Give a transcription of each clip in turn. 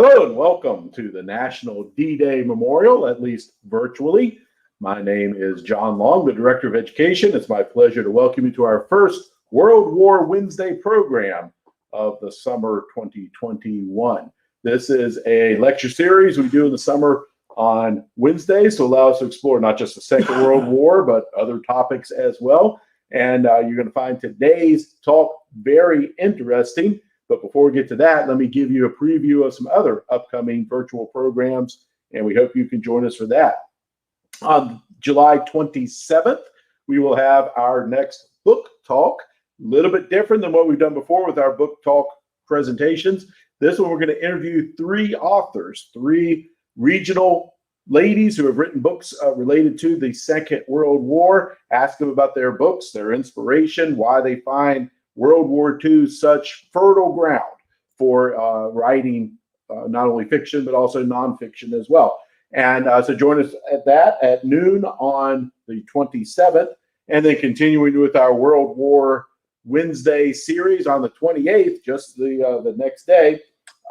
Hello and welcome to the National D-Day Memorial, at least virtually. My name is John Long, the Director of Education. It's my pleasure to welcome you to our first World War Wednesday program of the summer 2021. This is a lecture series we do in the summer on Wednesdays to allow us to explore not just the Second World War, but other topics as well. And you're going to find today's talk very interesting. But before we get to that, let me give you a preview of some other upcoming virtual programs, and we hope you can join us for that. On July 27th, we will have our next book talk, a little bit different than what we've done before with our book talk presentations. This one, we're going to interview three authors, three regional ladies who have written books related to the Second World War, ask them about their books, their inspiration, why they find World War II such fertile ground for writing not only fiction, but also nonfiction as well. And so join us at that at noon on the 27th, and then continuing with our World War Wednesday series on the 28th, just the next day.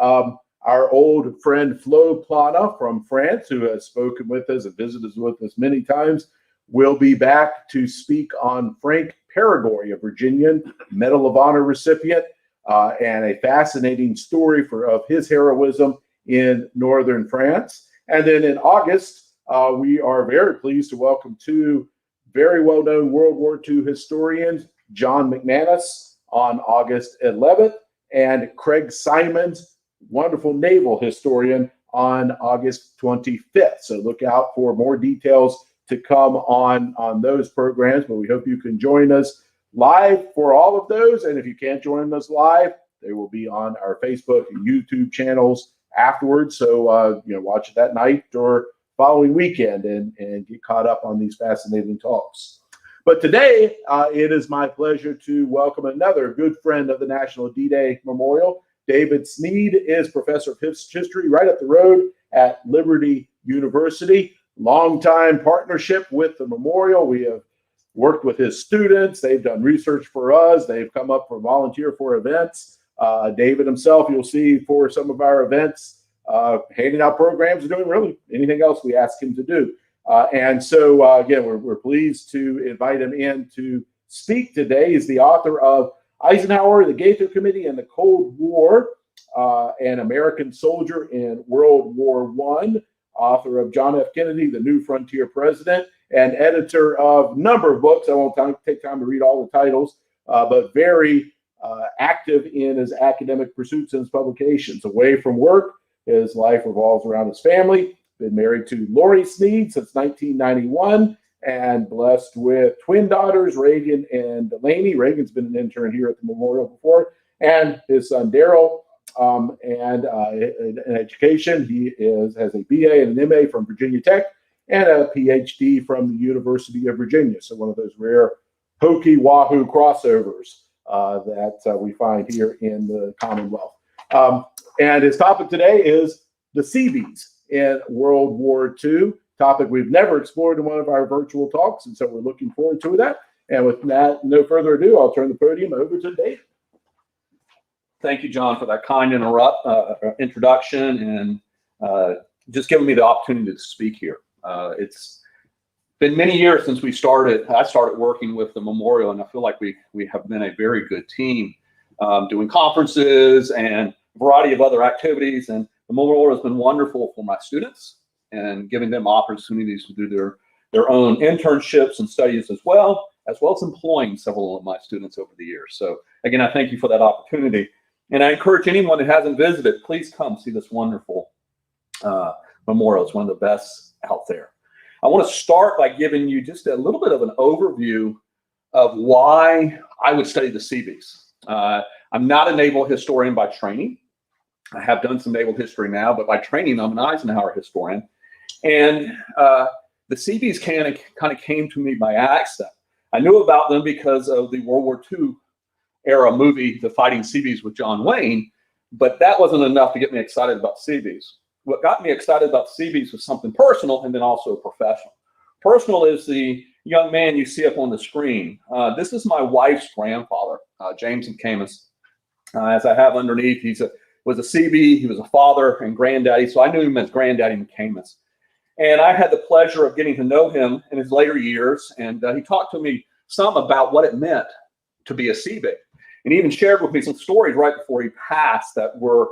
Our old friend Flo Plana from France, who has spoken with us and visited with us many times, will be back to speak on Frank Peregoy, a Virginian Medal of Honor recipient, and a fascinating story of his heroism in northern France. And then in August, we are very pleased to welcome two very well-known World War II historians, John McManus on August 11th, and Craig Simons, wonderful naval historian, on August 25th. So look out for more details to come on those programs, but we hope you can join us live for all of those. And if you can't join us live, they will be on our Facebook and YouTube channels afterwards. So watch it that night or following weekend and get caught up on these fascinating talks. But today, it is my pleasure to welcome another good friend of the National D-Day Memorial. David Snead is professor of history right up the road at Liberty University. Longtime partnership with the memorial. We have worked with his students. They've done research for us. They've come up for volunteer for events. David himself, you'll see for some of our events, handing out programs and doing really anything else we ask him to do. And so, again, we're pleased to invite him in to speak today. He's the author of Eisenhower, the Gaither Committee, and the Cold War, an American Soldier in World War I, author of John F. Kennedy, the New Frontier President, and editor of a number of books. I won't take time to read all the titles, but very active in his academic pursuits and his publications. Away from work, his life revolves around his family. Been married to Lori Snead since 1991 and blessed with twin daughters, Reagan and Delaney. Reagan's been an intern here at the memorial before, and his son Daryl. And in education, he has a BA and an MA from Virginia Tech and a PhD from the University of Virginia. So one of those rare hokey wahoo crossovers that we find here in the Commonwealth. And his topic today is the Seabees in World War II, topic we've never explored in one of our virtual talks, and so we're looking forward to that. And with that, no further ado, I'll turn the podium over to Dave. Thank you, John, for that kind introduction and just giving me the opportunity to speak here. It's been many years since I started working with the memorial, and I feel like we have been a very good team doing conferences and a variety of other activities. And the memorial has been wonderful for my students and giving them opportunities to do their own internships and studies as well as employing several of my students over the years. So again, I thank you for that opportunity. And I encourage anyone that hasn't visited, please come see this wonderful memorial. It's one of the best out there. I want to start by giving you just a little bit of an overview of why I would study the Seabees. I'm not a naval historian by training. I have done some naval history now, but by training, I'm an Eisenhower historian. And the Seabees kind of came to me by accident. I knew about them because of the World War II era movie, The Fighting Seabees with John Wayne, but that wasn't enough to get me excited about Seabees. What got me excited about Seabees was something personal and then also professional. Personal is the young man you see up on the screen. This is my wife's grandfather, James and Camus. As I have underneath, he was a Seabee. He was a father and granddaddy, so I knew him as Granddaddy McCamus. And I had the pleasure of getting to know him in his later years, and he talked to me some about what it meant to be a Seabee. And he even shared with me some stories right before he passed that were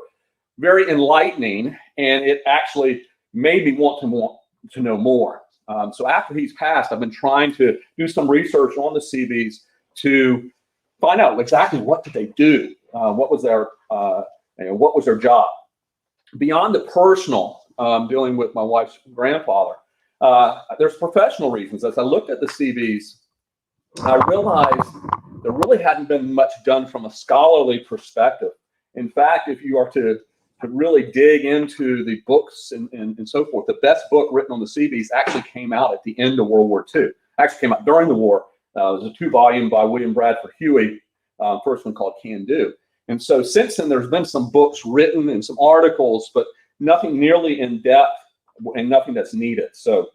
very enlightening, and it actually made me want to know more. So after he's passed, I've been trying to do some research on the Seabees to find out exactly what did they do, what was their job. Beyond the personal, dealing with my wife's grandfather, there's professional reasons. As I looked at the Seabees, I realized there really hadn't been much done from a scholarly perspective. In fact, if you are to really dig into the books and so forth, the best book written on the Seabees actually came out at the end of World War II. Actually came out during the war. It was a 2-volume by William Bradford Huey, first one called Can Do. And so since then, there's been some books written and some articles, but nothing nearly in depth and nothing that's needed. So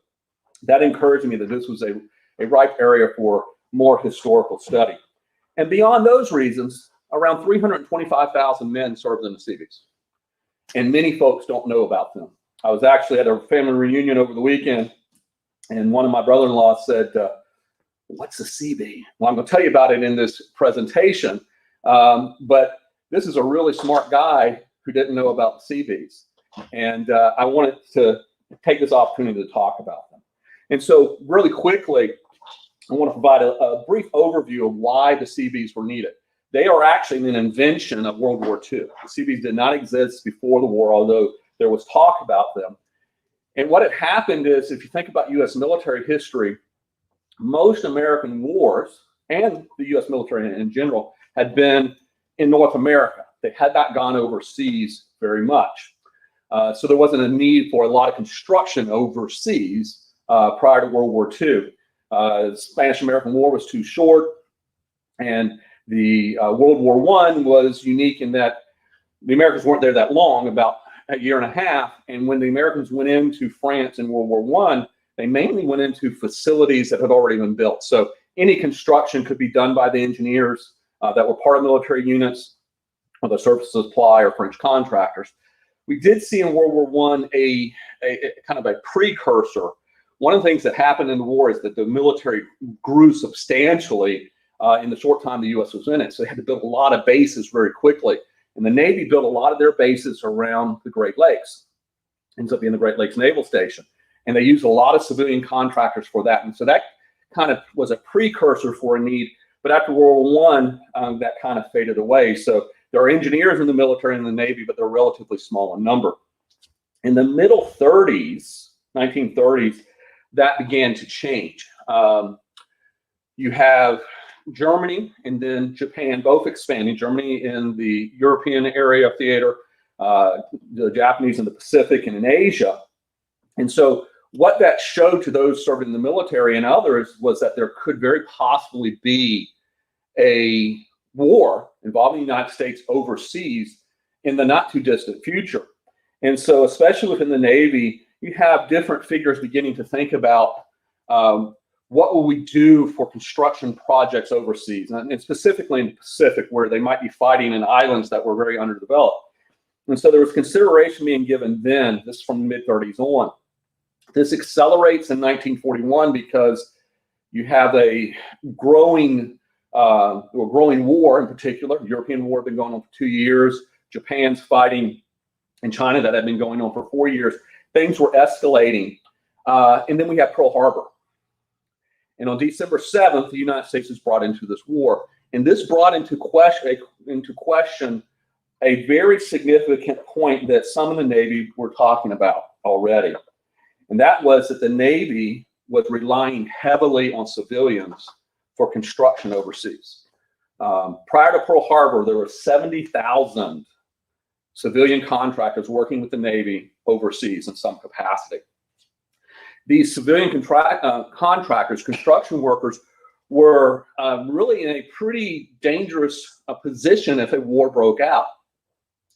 that encouraged me that this was a ripe area for more historical study. And beyond those reasons, around 325,000 men served in the Seabees. And many folks don't know about them. I was actually at a family reunion over the weekend, and one of my brother-in-laws said, what's a Seabee? Well, I'm going to tell you about it in this presentation, but this is a really smart guy who didn't know about the Seabees. And I wanted to take this opportunity to talk about them. And so really quickly, I want to provide a brief overview of why the Seabees were needed. They are actually an invention of World War II. The Seabees did not exist before the war, although there was talk about them. And what had happened is, if you think about U.S. military history, most American wars and the U.S. military in general had been in North America. They had not gone overseas very much. So there wasn't a need for a lot of construction overseas prior to World War II. The Spanish-American War was too short, and the World War I was unique in that the Americans weren't there that long, about a year and a half. And when the Americans went into France in World War I, they mainly went into facilities that had already been built. So any construction could be done by the engineers that were part of military units, or the surface supply or French contractors. We did see in World War I a kind of a precursor. One of the things that happened in the war is that the military grew substantially in the short time the U.S. was in it. So they had to build a lot of bases very quickly. And the Navy built a lot of their bases around the Great Lakes. Ends up being the Great Lakes Naval Station. And they used a lot of civilian contractors for that. And so that kind of was a precursor for a need. But after World War I, that kind of faded away. So there are engineers in the military and the Navy, but they're relatively small in number. In the middle 30s, 1930s, that began to change. You have Germany and then Japan both expanding. Germany in the European area of theater, the Japanese in the Pacific and in Asia. And so what that showed to those serving in the military and others was that there could very possibly be a war involving the United States overseas in the not too distant future. And so especially within the Navy, you have different figures beginning to think about what will we do for construction projects overseas, and specifically in the Pacific, where they might be fighting in islands that were very underdeveloped. And so there was consideration being given then, this is from the mid-30s on. This accelerates in 1941 because you have a growing war in particular. The European War had been going on for 2 years. Japan's fighting in China that had been going on for 4 years. Things were escalating. And then we have Pearl Harbor. And on December 7th, the United States is brought into this war. And this brought into question a very significant point that some in the Navy were talking about already. And that was that the Navy was relying heavily on civilians for construction overseas. Prior to Pearl Harbor, there were 70,000 civilian contractors working with the Navy overseas in some capacity. These civilian contractors, construction workers, were really in a pretty dangerous position if a war broke out.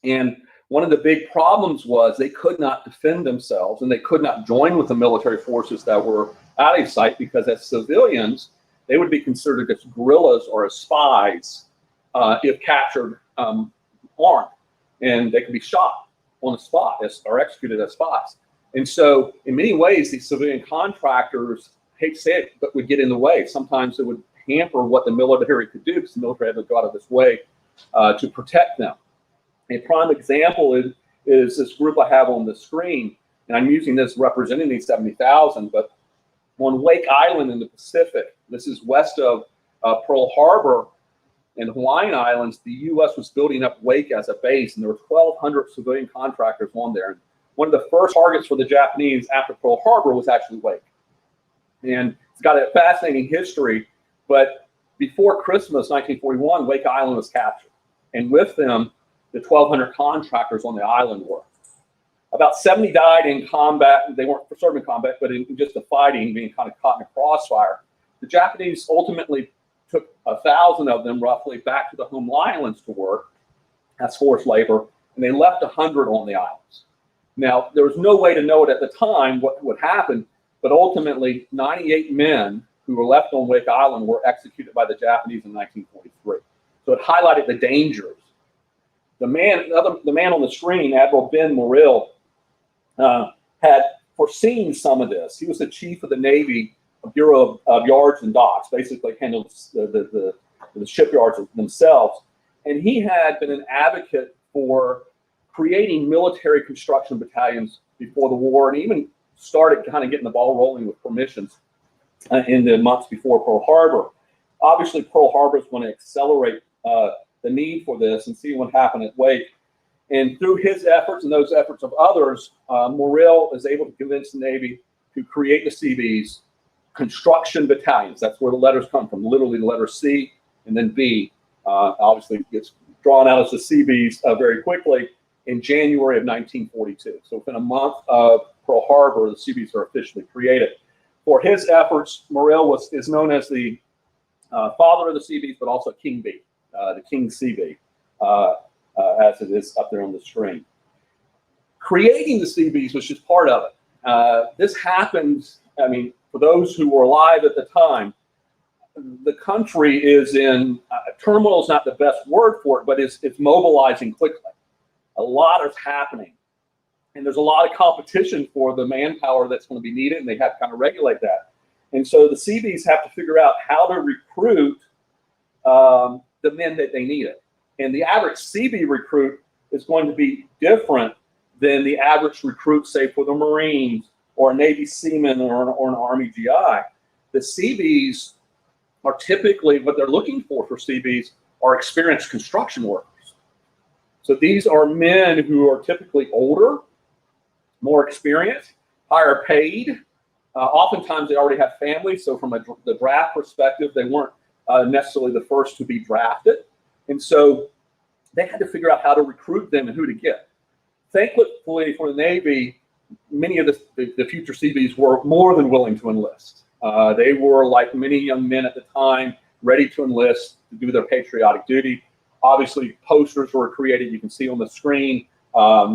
And one of the big problems was they could not defend themselves, and they could not join with the military forces that were out of sight, because as civilians, they would be considered as guerrillas or as spies if captured armed. and they can be shot on the spot or executed at spots. And so in many ways, these civilian contractors, hate to say it, but would get in the way. Sometimes it would hamper what the military could do because the military had to go out of its way to protect them. A prime example is this group I have on the screen, and I'm using this representing these 70,000, but on Wake Island in the Pacific, this is west of Pearl Harbor and the Hawaiian Islands, the U.S. was building up Wake as a base, and there were 1,200 civilian contractors on there. And one of the first targets for the Japanese after Pearl Harbor was actually Wake. And it's got a fascinating history, but before Christmas 1941, Wake Island was captured. And with them, the 1,200 contractors on the island were. About 70 died in combat. They weren't serving in combat, but in just the fighting, being kind of caught in a crossfire. The Japanese ultimately took 1,000 of them roughly back to the home islands to work as forced labor, and they left 100 on the islands. Now, there was no way to know it at the time what would happen, but ultimately 98 men who were left on Wake Island were executed by the Japanese in 1943. So it highlighted the dangers. The man on the screen, Admiral Ben Morrill, had foreseen some of this. He was the chief of the Navy Bureau of Yards and Docks, basically handled the shipyards themselves. And he had been an advocate for creating military construction battalions before the war, and even started kind of getting the ball rolling with permissions in the months before Pearl Harbor. Obviously, Pearl Harbor is going to accelerate the need for this, and see what happened at Wake. And through his efforts and those efforts of others, Morrill is able to convince the Navy to create the Seabees construction battalions. That's where the letters come from, literally the letter C and then B. Obviously gets drawn out as the Seabees very quickly in January of 1942. So within a month of Pearl Harbor, the Seabees are officially created. For his efforts, Morrill is known as the father of the Seabees, but also King B, the King Seabee, as it is up there on the screen. Creating the Seabees was just part of it. This happened, I mean, for those who were alive at the time, the country is in, turmoil is not the best word for it, but it's mobilizing quickly. A lot is happening. And there's a lot of competition for the manpower that's going to be needed, and they have to kind of regulate that. And so the Seabees have to figure out how to recruit the men that they needed. And the average Seabee recruit is going to be different than the average recruit, say, for the Marines or a Navy seaman or an Army GI. The Seabees are typically, what they're looking for Seabees are experienced construction workers. So these are men who are typically older, more experienced, higher paid. Oftentimes they already have families, so from the draft perspective, they weren't necessarily the first to be drafted. And so they had to figure out how to recruit them and who to get. Thankfully for the Navy, many of the future Seabees were more than willing to enlist. They were, like many young men at the time, ready to enlist to do their patriotic duty. Obviously, posters were created. You can see on the screen.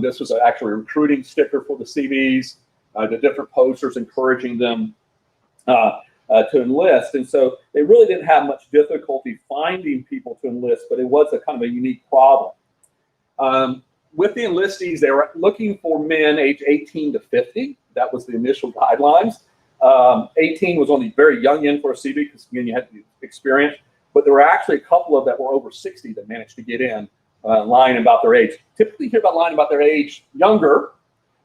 This was actually a recruiting sticker for the Seabees, the different posters encouraging them to enlist. And so they really didn't have much difficulty finding people to enlist, but it was a kind of a unique problem. With the enlistees, they were looking for men age 18 to 50. That was the initial guidelines. 18 was on the very young end for a Seabee because, again, you had experience. But there were actually a couple of that were over 60 that managed to get in, lying about their age. Typically, you hear about lying about their age younger,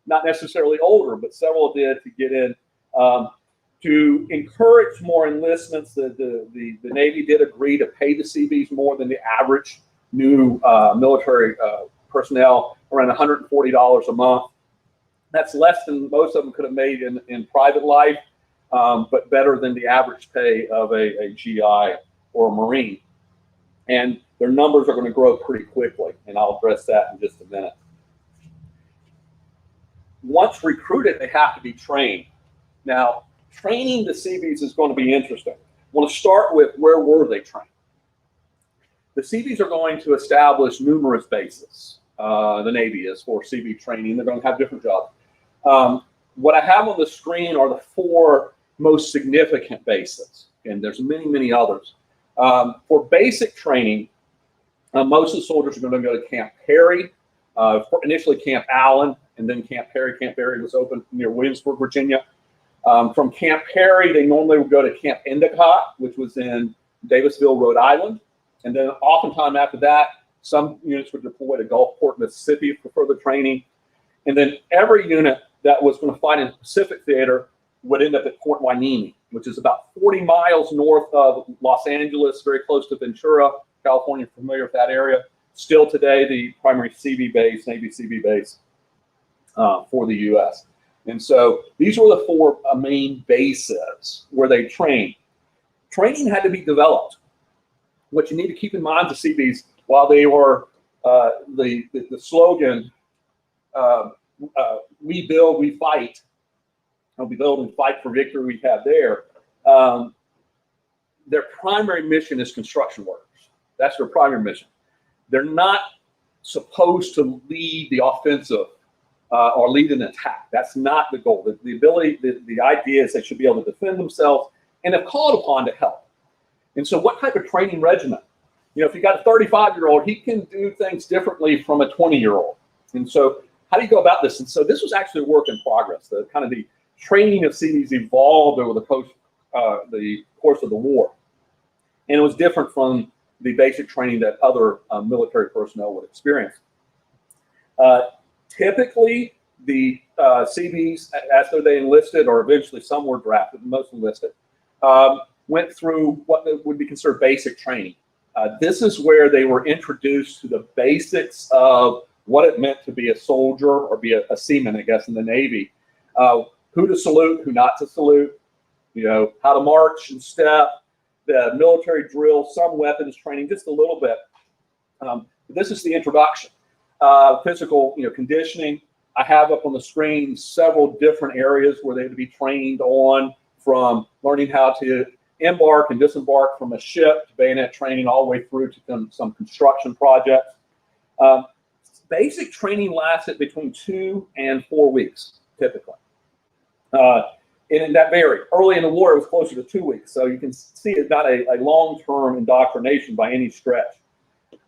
not necessarily older, but several did to get in. To encourage more enlistments, the Navy did agree to pay the Seabees more than the average new military personnel, around $140 a month. That's less than most of them could have made in private life, but better than the average pay of a GI or a Marine. And their numbers are going to grow pretty quickly, and I'll address that in just a minute. Once recruited, they have to be trained. Now, training the Seabees is going to be interesting. I want to start with where were they trained? The Seabees are going to establish numerous bases. The Navy is for Seabee training. They're going to have different jobs. What I have on the screen are the 4 most significant bases, and there's many, many others. For basic training, most of the soldiers are going to go to Camp Perry. Initially Camp Allen, and then Camp Perry. Camp Perry was open near Williamsburg, Virginia. From Camp Perry, they normally would go to Camp Endicott, which was in Davisville, Rhode Island. And then oftentimes after that, some units would deploy to Gulfport, Mississippi for further training. And then every unit that was going to fight in the Pacific Theater would end up at Fort Hueneme, which is about 40 miles north of Los Angeles, very close to Ventura, California. Familiar with that area? Still today, the primary Seabee base, Navy Seabee base for the U.S. And so these were the four main bases where they trained. Training had to be developed. What you need to keep in mind to Seabees, while they were the slogan, we build, we fight. We build and fight for victory we have there. Their primary mission is construction workers. That's their primary mission. They're not supposed to lead the offensive or lead an attack. That's not the goal. The idea is they should be able to defend themselves and if called upon to help. And so what type of training regimen? You know, if you got a 35-year-old, he can do things differently from a 20-year-old. And so how do you go about this? And so this was actually a work in progress. The training of Seabees evolved over the course of the war. And it was different from the basic training that other military personnel would experience. Typically, the Seabees, after they enlisted, or eventually some were drafted, most enlisted, went through what would be considered basic training. This is where they were introduced to the basics of what it meant to be a soldier or be a seaman, I guess, in the Navy. Who to salute, who not to salute, you know, how to march and step, the military drill, some weapons training, just a little bit. This is the introduction. Physical, conditioning. I have up on the screen several different areas where they had to be trained on, from learning how to embark and disembark from a ship to bayonet training all the way through to some construction projects. Basic training lasted between 2 and 4 weeks, typically. And that varied. Early in the war, it was closer to 2 weeks. So you can see it's not a long-term indoctrination by any stretch.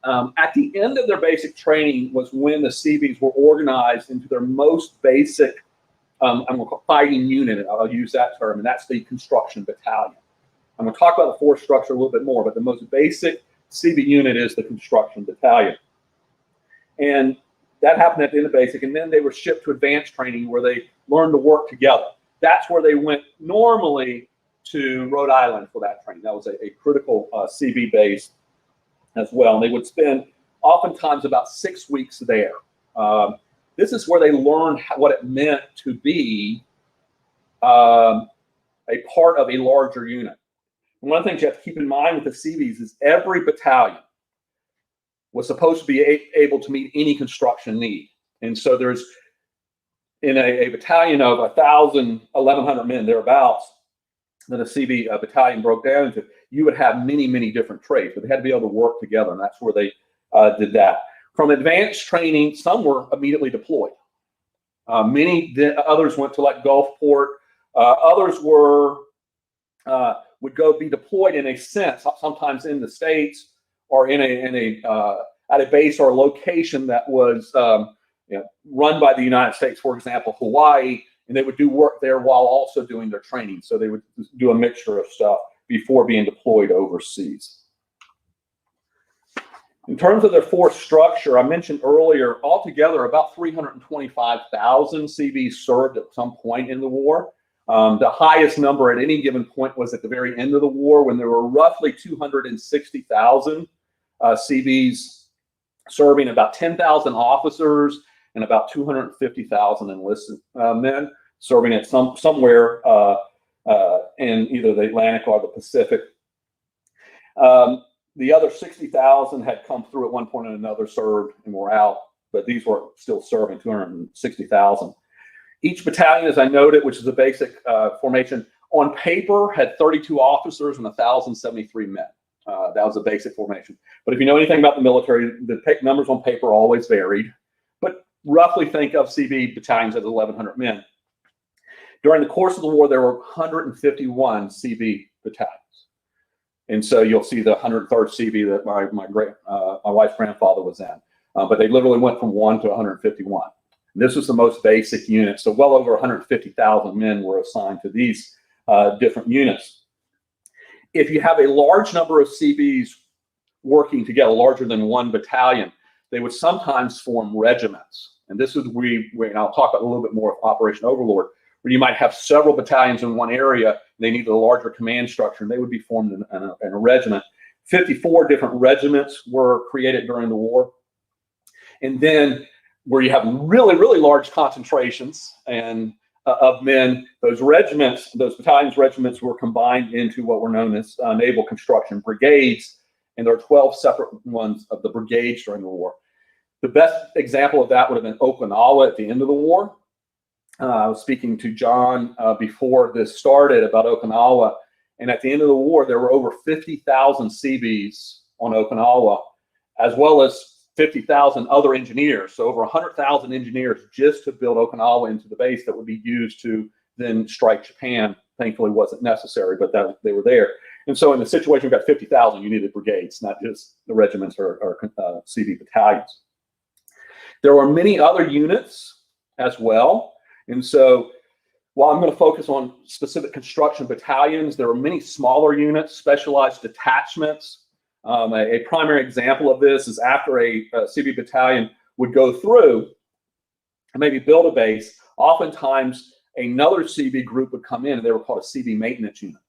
At the end of their basic training was when the Seabees were organized into their most basic, I'm going to call fighting unit. I'll use that term, and that's the construction battalion. I'm going to talk about the force structure a little bit more, but the most basic Seabee unit is the construction battalion. And that happened at the end of basic, and then they were shipped to advanced training where they learned to work together. That's where they went normally to Rhode Island for that training. That was a critical Seabee base as well. And they would spend oftentimes about 6 weeks there. This is where they learned what it meant to be a part of a larger unit. And one of the things you have to keep in mind with the Seabees is every battalion was supposed to be able to meet any construction need. And so there's, in a battalion of 1,000, 1,100 men, thereabouts, that a Seabee battalion broke down into, you would have many, many different trades, but they had to be able to work together, and that's where they did that. From advanced training, some were immediately deployed. Others went to like Gulfport. Others would go be deployed in a sense, sometimes in the States or at a base or a location that was run by the United States, for example, Hawaii, and they would do work there while also doing their training. So they would do a mixture of stuff before being deployed overseas. In terms of their force structure, I mentioned earlier, altogether about 325,000 Seabees served at some point in the war. The highest number at any given point was at the very end of the war, when there were roughly 260,000 Seabees serving, about 10,000 officers and about 250,000 enlisted men serving at somewhere in either the Atlantic or the Pacific. The other 60,000 had come through at one point or another, served, and were out, but these were still serving, 260,000. Each battalion, as I noted, which is a basic formation, on paper had 32 officers and 1,073 men. That was a basic formation. But if you know anything about the military, the numbers on paper always varied. But roughly think of Seabee battalions as 1,100 men. During the course of the war, there were 151 Seabee battalions. And so you'll see the 103rd Seabee that my wife's grandfather was in. but they literally went from 1 to 151. And this was the most basic unit, so well over 150,000 men were assigned to these different units. If you have a large number of Seabees working together, larger than one battalion, they would sometimes form regiments. And this is where I'll talk about a little bit more of Operation Overlord, where you might have several battalions in one area. They needed a larger command structure, and they would be formed in a regiment. 54 different regiments were created during the war. And then where you have really, really large concentrations of men, those regiments, those battalions, regiments were combined into what were known as naval construction brigades. And there are 12 separate ones of the brigades during the war. The best example of that would have been Okinawa at the end of the war. I was speaking to John before this started about Okinawa, and at the end of the war, there were over 50,000 Seabees on Okinawa, as well as 50,000 other engineers. So over 100,000 engineers just to build Okinawa into the base that would be used to then strike Japan. Thankfully, wasn't necessary, but they were there. And so in the situation, we've got 50,000, you needed brigades, not just the regiments or Seabee battalions. There were many other units as well. And so while I'm going to focus on specific construction battalions, there were many smaller units, specialized detachments. A primary example of this is after a Seabee battalion would go through and maybe build a base, oftentimes another Seabee group would come in, and they were called a Seabee maintenance unit.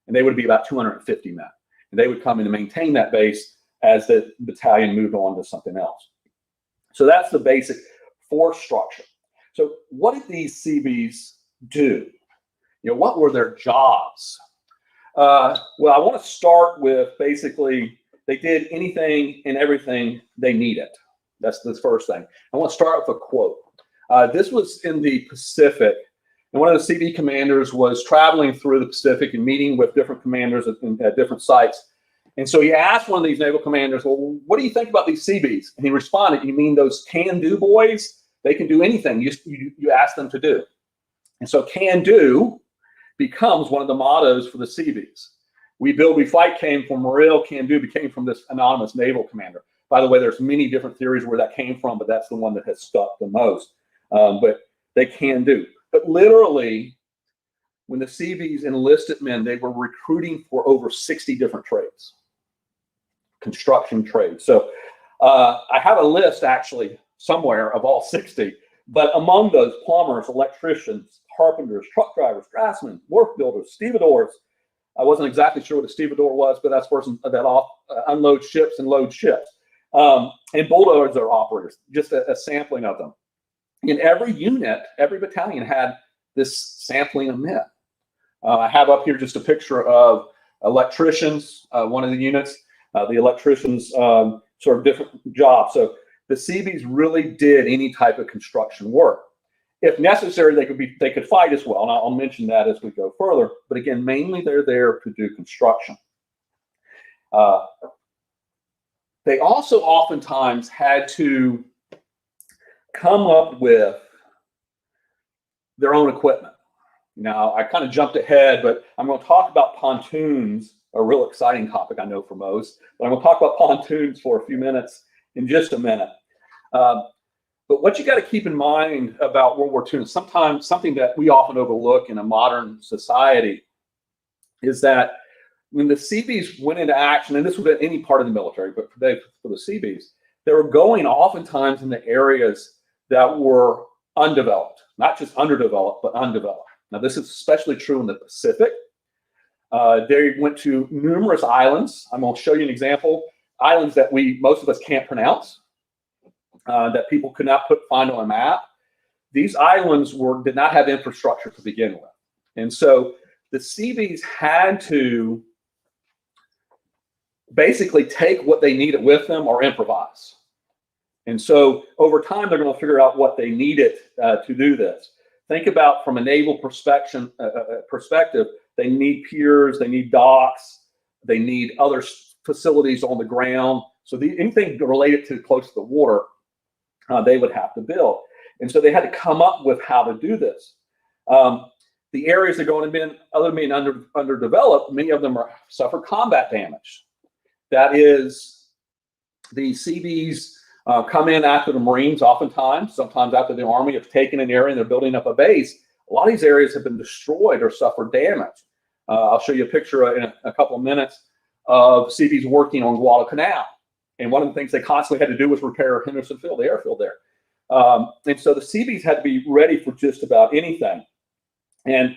And they would be about 250 men. And they would come in and maintain that base as the battalion moved on to something else. So that's the basic force structure. So what did these Seabees do? You know, what were their jobs? Well, I want to start with basically they did anything and everything they needed. That's the first thing. I want to start with a quote. This was in the Pacific. And one of the Seabee commanders was traveling through the Pacific and meeting with different commanders at different sites. And so he asked one of these naval commanders, well, what do you think about these Seabees? And he responded, you mean those can-do boys? They can do anything you ask them to do. And so can-do becomes one of the mottos for the Seabees. We build, we fight came from Morrill, can-do became from this anonymous naval commander. By the way, there's many different theories where that came from, but that's the one that has stuck the most. But they can do. But literally, when the Seabees enlisted men, they were recruiting for over 60 different trades, construction trades. So I have a list actually somewhere of all 60, but among those, plumbers, electricians, carpenters, truck drivers, draftsmen, wharf builders, stevedores. I wasn't exactly sure what a stevedore was, but that's a person that unloads ships and loads ships. And bulldozer operators, just a sampling of them. In every unit, every battalion had this sampling of men. I have up here just a picture of electricians, one of the units. The electricians sort of different jobs. So the Seabees really did any type of construction work. If necessary, they could fight as well. And I'll mention that as we go further. But again, mainly they're there to do construction. They also oftentimes had to come up with their own equipment. Now, I kind of jumped ahead, but I'm going to talk about pontoons, a real exciting topic I know for most. But I'm going to talk about pontoons for a few minutes in just a minute. But what you got to keep in mind about World War II is sometimes something that we often overlook in a modern society is that when the Seabees went into action, and this would be any part of the military, but for the Seabees, they were going oftentimes in the areas that were undeveloped, not just underdeveloped, but undeveloped. Now, this is especially true in the Pacific. They went to numerous islands. I'm going to show you an example. Islands that most of us can't pronounce, that people could not find on a map. These islands did not have infrastructure to begin with. And so the Seabees had to basically take what they needed with them or improvise. And so over time, they're going to figure out what they needed to do this. Think about from a naval perspective, they need piers, they need docks, they need other facilities on the ground. So anything related to close to the water, they would have to build. And so they had to come up with how to do this. The areas that are going to be other than being underdeveloped, many of them suffer combat damage. That is, the Seabees come in after the Marines oftentimes, sometimes after the Army have taken an area and they're building up a base. A lot of these areas have been destroyed or suffered damage. I'll show you a picture in a couple of minutes of Seabees working on Guadalcanal. And one of the things they constantly had to do was repair Henderson Field, the airfield there. And so the Seabees had to be ready for just about anything. And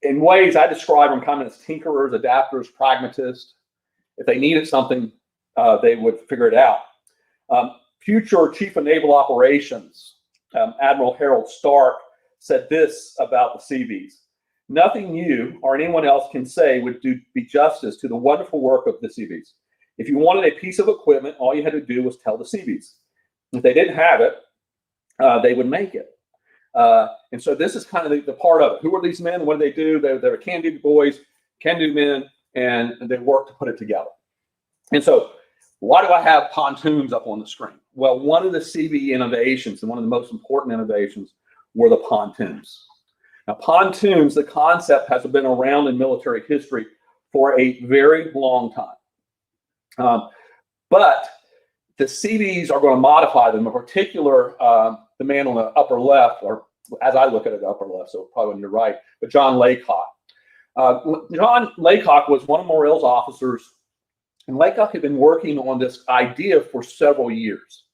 in ways I describe them kind of as tinkerers, adapters, pragmatists. If they needed something, they would figure it out. Future Chief of Naval Operations, Admiral Harold Stark, said this about the Seabees: "Nothing you or anyone else can say would be justice to the wonderful work of the Seabees. If you wanted a piece of equipment, all you had to do was tell the Seabees. If they didn't have it, they would make it." And so this is kind of the part of it. Who are these men? What do they do? They're can-do boys, can-do men, and they work to put it together. And so why do I have pontoons up on the screen? Well, one of the Seabee innovations, and one of the most important innovations, were the pontoons. Now, pontoons, the concept has been around in military history for a very long time. But the Seabees are going to modify them. In particular, the man on the upper left, or as I look at it, the upper left, so probably on your right, but John Laycock. John Laycock was one of Morrill's officers, and Laycock had been working on this idea for several years.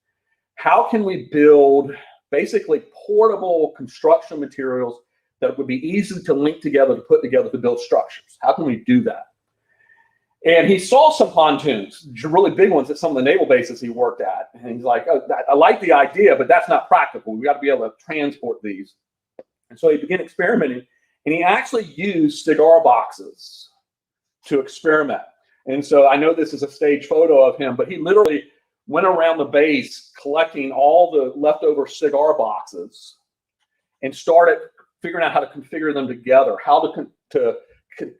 How can we build basically portable construction materials that would be easy to link together, to put together, to build structures? How can we do that? And he saw some pontoons, really big ones, at some of the naval bases he worked at. And he's like, oh, I like the idea, but that's not practical. We got to be able to transport these. And so he began experimenting, and he actually used cigar boxes to experiment. And so I know this is a stage photo of him, but he literally went around the base collecting all the leftover cigar boxes and started figuring out how to configure them together, how to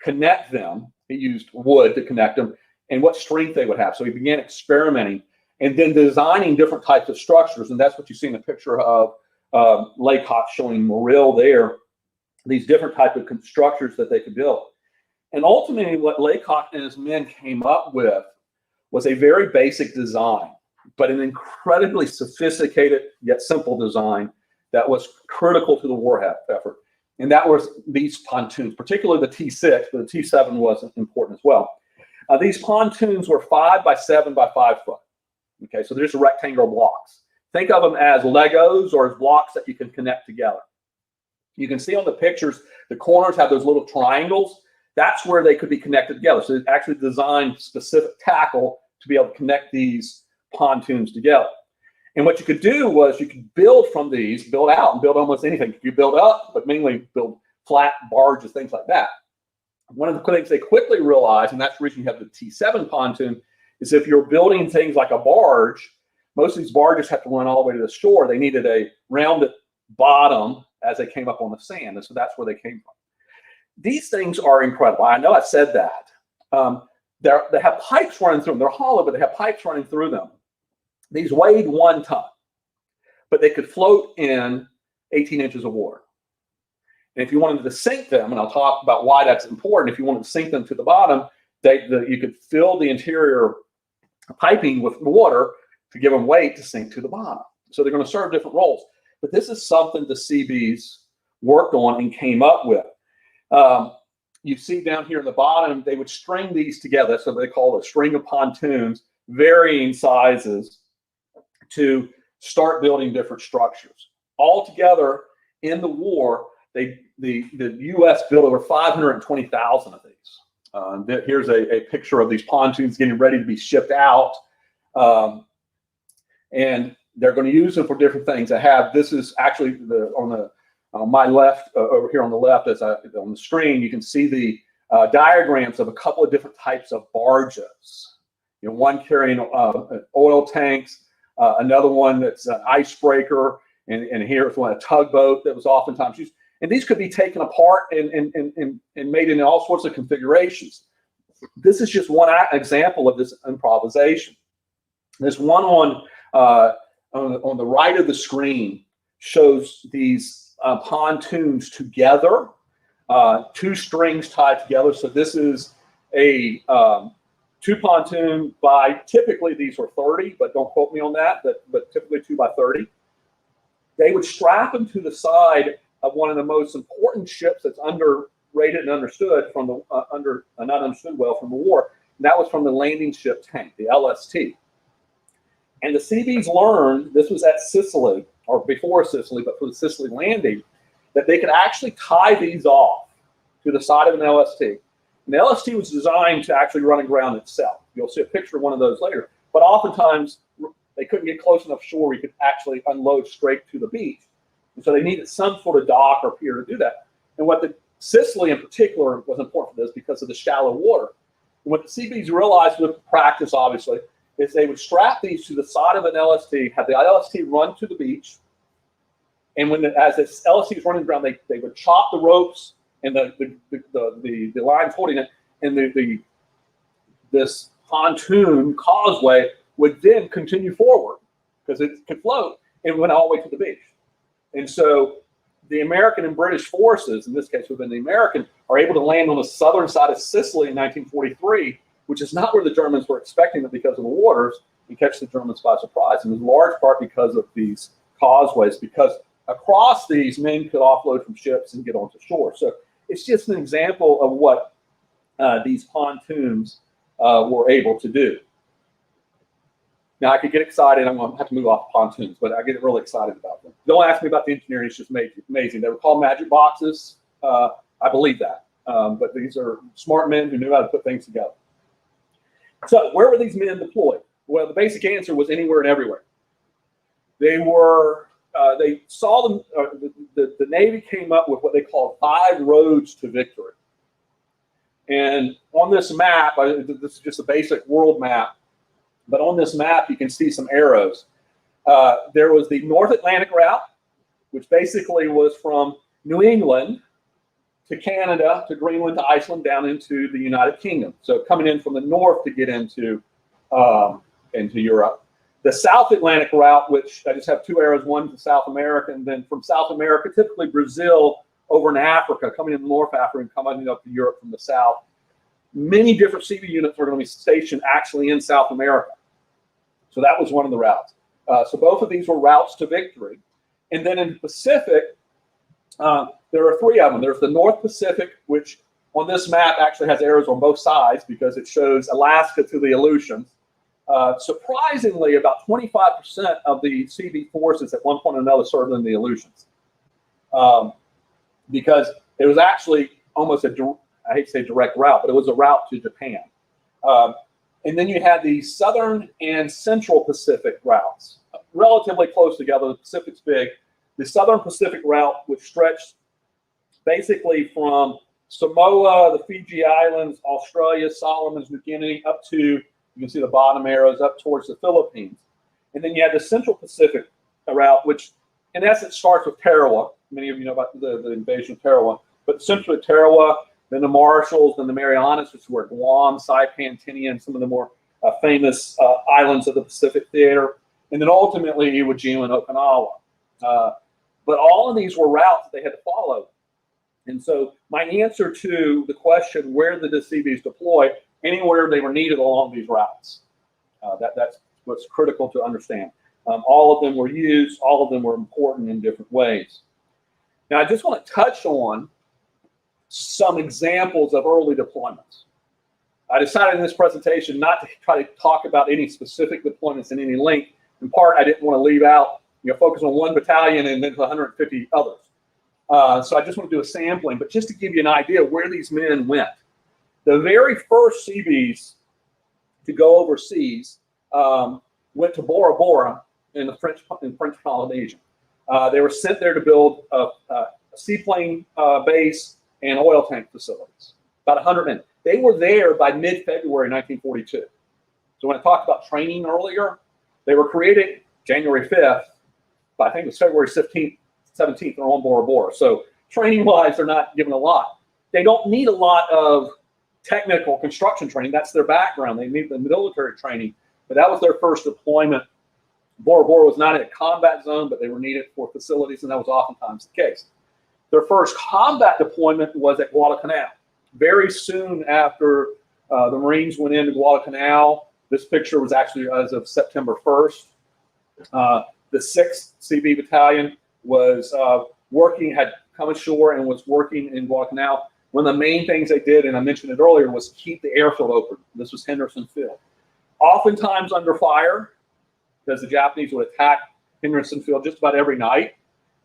connect them. He used wood to connect them and what strength they would have. So he began experimenting and then designing different types of structures. And that's what you see in the picture of Laycock showing Morrill there, these different types of structures that they could build. And ultimately what Laycock and his men came up with was a very basic design, but an incredibly sophisticated yet simple design that was critical to the war effort. And that was these pontoons, particularly the T6, but the T7 was important as well. These pontoons were 5 by 7 by 5 foot. Okay, so there's rectangular blocks. Think of them as Legos or as blocks that you can connect together. You can see on the pictures, the corners have those little triangles. That's where they could be connected together. So it actually designed specific tackle to be able to connect these pontoons together. And what you could do was you could build from these, build out and build almost anything. You build up, but mainly build flat barges, things like that. One of the things they quickly realized, and that's the reason you have the T7 pontoon, is if you're building things like a barge, most of these barges have to run all the way to the shore. They needed a rounded bottom as they came up on the sand. And so that's where they came from. These things are incredible. I know I said that. They have pipes running through them. They're hollow, but they have pipes running through them. These weighed 1 ton, but they could float in 18 inches of water. And if you wanted to sink them, and I'll talk about why that's important, if you wanted to sink them to the bottom, you could fill the interior piping with water to give them weight to sink to the bottom. So they're going to serve different roles. But this is something the Seabees worked on and came up with. You see down here in the bottom, they would string these together. So they call it a string of pontoons, varying sizes, to start building different structures. Altogether, in the war, the U.S. built over 520,000 of these. Here's a picture of these pontoons getting ready to be shipped out. And they're going to use them for different things. This is actually on my left, over here on the left, on the screen, you can see the diagrams of a couple of different types of barges. You know, one carrying oil tanks, another one that's an icebreaker, and here's one, a tugboat that was oftentimes used. And these could be taken apart and made in all sorts of configurations. This is just one example of this improvisation. This one on the right of the screen shows these pontoons together, 2 strings tied together. So this is a 2 pontoon by, typically these were 30, but don't quote me on that, but typically 2 by 30. They would strap them to the side of one of the most important ships that's underrated and understood from the not understood well from the war. And that was from the landing ship tank, the LST. And the Seabees learned, this was at Sicily, or before Sicily, but for the Sicily landing, that they could actually tie these off to the side of an LST. And the LST was designed to actually run aground itself. You'll see a picture of one of those later. But oftentimes, they couldn't get close enough shore where you could actually unload straight to the beach. And so they needed some sort of dock or pier to do that. And what the Sicily in particular was important for this because of the shallow water. And what the Seabees realized with practice, obviously, is they would strap these to the side of an LST, have the LST run to the beach, and as this LST was running around, they would chop the ropes and the lines holding it, and this pontoon causeway would then continue forward because it could float and went all the way to the beach. And so the American and British forces, in this case would have been the American, are able to land on the southern side of Sicily in 1943, which is not where the Germans were expecting it because of the waters, and catch the Germans by surprise. And in large part because of these causeways, because across these, men could offload from ships and get onto shore. So it's just an example of what these pontoons were able to do. Now, I could get excited. I'm going to have to move off pontoons, but I get really excited about them. Don't ask me about the engineering. It's just amazing. They were called magic boxes. I believe that. But these are smart men who knew how to put things together. So where were these men deployed? Well, the basic answer was anywhere and everywhere. They saw them. The Navy came up with what they called 5 roads to victory. And on this map, this is just a basic world map, but on this map you can see some arrows. There was the North Atlantic route, which basically was from New England to Canada, to Greenland, to Iceland, down into the United Kingdom. So coming in from the north to get into Europe. The South Atlantic route, which I just have 2 arrows, one to South America, and then from South America, typically Brazil, over in Africa, coming in North Africa and coming up to Europe from the south. Many different Seabee units are going to be stationed actually in South America. So that was one of the routes. So both of these were routes to victory. And then in the Pacific, there are 3 of them. There's the North Pacific, which on this map actually has arrows on both sides because it shows Alaska to the Aleutians. Surprisingly, about 25% of the Seabee forces at one point or another served in the Aleutians. Because it was actually almost I hate to say direct route, but it was a route to Japan. And then you had the Southern and Central Pacific routes, relatively close together. The Pacific's big. The Southern Pacific route, which stretched basically from Samoa, the Fiji Islands, Australia, Solomons, New Guinea, up to, you can see the bottom arrows, up towards the Philippines. And then you had the Central Pacific route, which in essence starts with Tarawa. Many of you know about the invasion of Tarawa. But centrally Tarawa, then the Marshalls, then the Marianas, which were Guam, Saipan, Tinian, and some of the more famous islands of the Pacific Theater. And then ultimately Iwo Jima and Okinawa. But all of these were routes that they had to follow. And so my answer to the question, where did the Seabees deploy? Anywhere they were needed along these routes. That's what's critical to understand. All of them were used. All of them were important in different ways. Now, I just want to touch on some examples of early deployments. I decided in this presentation not to try to talk about any specific deployments in any length. In part, I didn't want to leave out, focus on one battalion and then 150 others. So I just want to do a sampling, but just to give you an idea of where these men went. The very first Seabees to go overseas went to Bora Bora in French Polynesia. They were sent there to build a seaplane base and oil tank facilities, about 100 men. They were there by mid-February 1942. So when I talked about training earlier, they were created January 5th, but I think it was February 17th, they're on Bora Bora. So training-wise, they're not given a lot. They don't need a lot of technical construction training. That's their background. They need the military training, but that was their first deployment. Bora Bora was not in a combat zone, but they were needed for facilities, and that was oftentimes the case. Their first combat deployment was at Guadalcanal, very soon after The Marines went into Guadalcanal. This picture was actually as of September 1st. The 6th CB Battalion was had come ashore and was working in Guadalcanal. One of the main things they did, and I mentioned it earlier, was keep the airfield open. This was Henderson Field. Oftentimes under fire, because the Japanese would attack Henderson Field just about every night,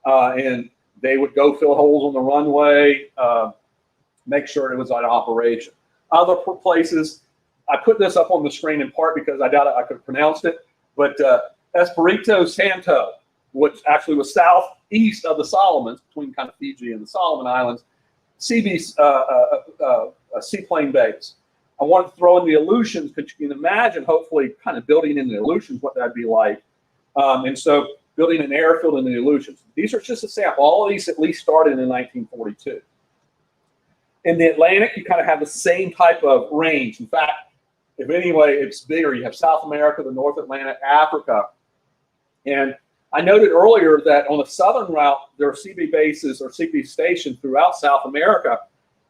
and they would go fill holes on the runway, make sure it was on operation. Other places, I put this up on the screen in part because I doubt I could have pronounced it, but Espirito Santo, which actually was southeast of the Solomons, between kind of Fiji and the Solomon Islands, Seabees seaplane base. I wanted to throw in the Aleutians, because you can imagine, hopefully, kind of building in the Aleutians, what that'd be like. And so building an airfield in the Aleutians. These are just a sample. All of these at least started in 1942. In the Atlantic, you kind of have the same type of range. In fact, if anyway, it's bigger. You have South America, the North Atlantic, Africa. And I noted earlier that on the southern route, there are CB bases or CB stations throughout South America.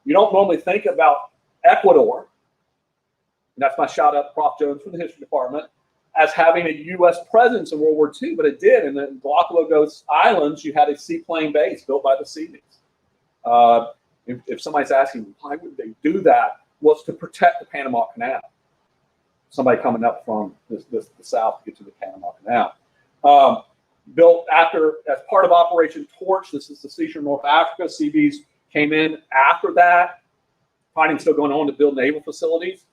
You don't normally think about Ecuador, and that's my shout out to Prof. Jones from the History Department, as having a U.S. presence in World War II, but it did. In the Galapagos Islands, you had a seaplane base built by the Seabees. If somebody's asking, why would they do that? Well, it's to protect the Panama Canal. Somebody coming up from the south to get to the Panama Canal. Built as part of Operation Torch. This is the Seashore North Africa. Seabees came in after that. Fighting still going on to build naval facilities.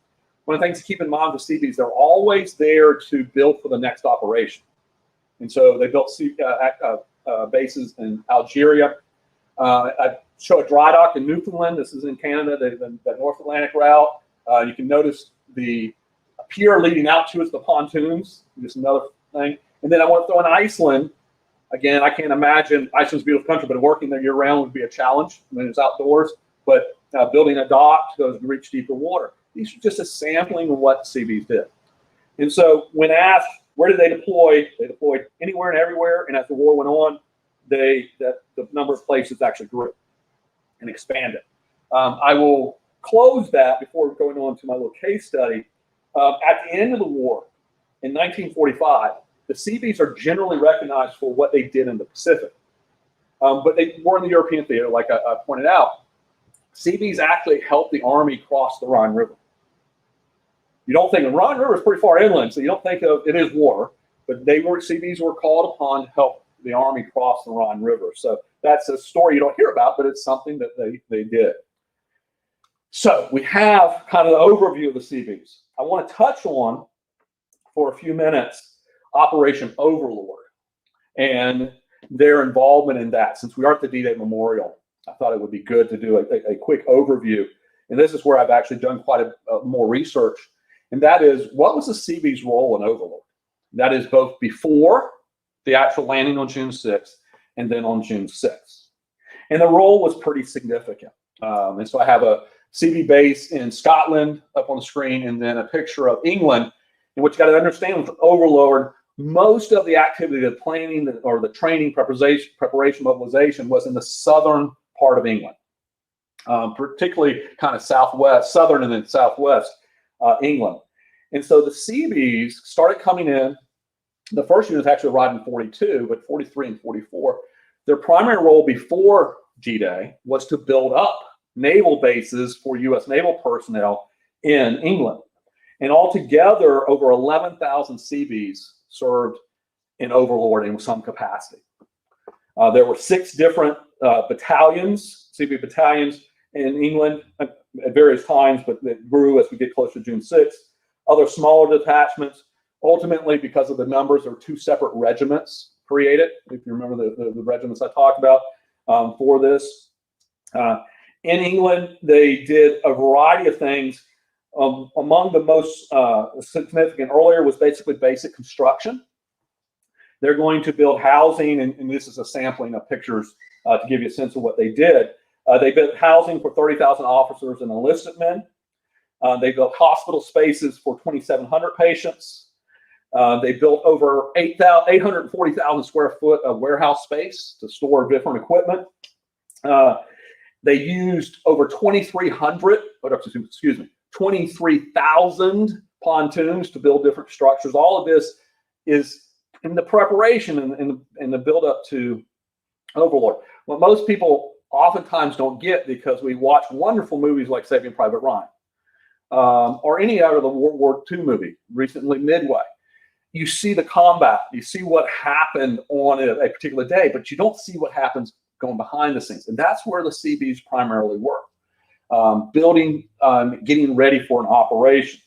One of the things to keep in mind with Seabees, they're always there to build for the next operation. And so they built bases in Algeria. I show a dry dock in Newfoundland. This is in Canada, the North Atlantic route. You can notice the pier leading out to is the pontoons. Just another thing. And then I want to throw in Iceland. Again, I can't imagine, Iceland's a beautiful country, but working there year-round would be a challenge when it's outdoors. But building a dock to reach deeper water. These are just a sampling of what Seabees did. And so when asked, where did they deploy? They deployed anywhere and everywhere. And as the war went on, the number of places actually grew and expanded. I will close that before going on to my little case study. At the end of the war, in 1945, the Seabees are generally recognized for what they did in the Pacific. But they were in the European theater, like I pointed out. Seabees actually helped the Army cross the Rhine River. You don't think, the Rhine River is pretty far inland, so you don't think of it is water, but Seabees were called upon to help the Army cross the Rhine River. So that's a story you don't hear about, but it's something that they did. So we have kind of the overview of the Seabees. I want to touch on, for a few minutes, Operation Overlord and their involvement in that. Since we are at the D-Day Memorial, I thought it would be good to do a quick overview. And this is where I've actually done quite more research. And that is, what was the Seabees' role in Overlord? That is both before the actual landing on June 6th and then on June 6th. And the role was pretty significant. And so I have a CB base in Scotland up on the screen, and then a picture of England. And what you got to understand with Overlord, most of the activity, the planning or the training, preparation, mobilization was in the southern part of England, particularly kind of southern and then southwest England. And so the Seabees started coming in. The first units actually arrived in 42, but 43 and 44. Their primary role before G-Day was to build up naval bases for U.S. naval personnel in England. And altogether, over 11,000 Seabees served in Overlord in some capacity. There were 6 different battalions, Seabee battalions in England at various times, but it grew as we get closer to June 6th. Other smaller detachments. Ultimately, because of the numbers, there were 2 separate regiments created, if you remember the regiments I talked about for this. In England, they did a variety of things. Among the most significant earlier was basically basic construction. They're going to build housing, and this is a sampling of pictures to give you a sense of what they did. They built housing for 30,000 officers and enlisted men. They built hospital spaces for 2,700 patients. They built over 840,000 square foot of warehouse space to store different equipment. They used over 2,300, 23,000 pontoons to build different structures. All of this is in the preparation and the build up to Overlord. What most people oftentimes don't get, because we watch wonderful movies like Saving Private Ryan, or any out of the World War II movie, recently Midway. You see the combat, you see what happened on a particular day, but you don't see what happens going behind the scenes. And that's where the Seabees primarily work, building, getting ready for an operation.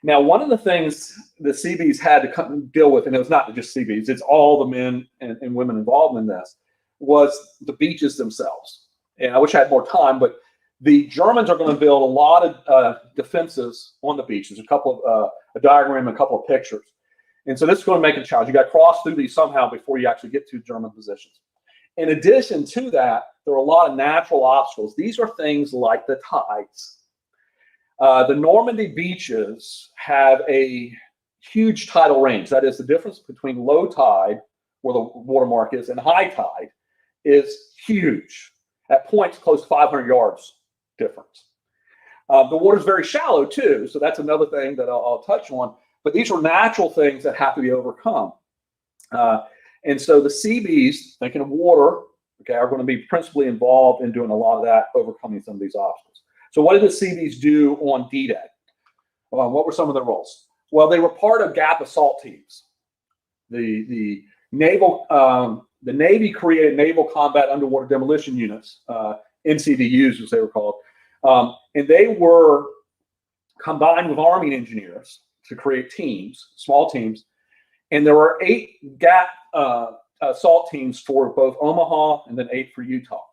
Now, one of the things the Seabees had to come and deal with, and it was not just Seabees, it's all the men and women involved in this, was the beaches themselves. And I wish I had more time, but the Germans are going to build a lot of defenses on the beaches, a diagram, a couple of pictures. And so this is going to make it a challenge. You got to cross through these somehow before you actually get to German positions. In addition to that, there are a lot of natural obstacles. These are things like the tides. The Normandy beaches have a huge tidal range. That is, the difference between low tide, where the watermark is, and high tide is huge. At points close to 500 yards difference. The water is very shallow too, so that's another thing that I'll touch on. But these are natural things that have to be overcome. And so the Seabees, thinking of water, okay, are going to be principally involved in doing a lot of that, overcoming some of these obstacles. So what did the Seabees do on D-Day? What were some of their roles? Well, they were part of Gap assault teams. The Navy created naval combat underwater demolition units, NCDUs as they were called, and they were combined with Army engineers to create teams, small teams, and there were 8 Gap assault teams for both Omaha and then 8 for Utah.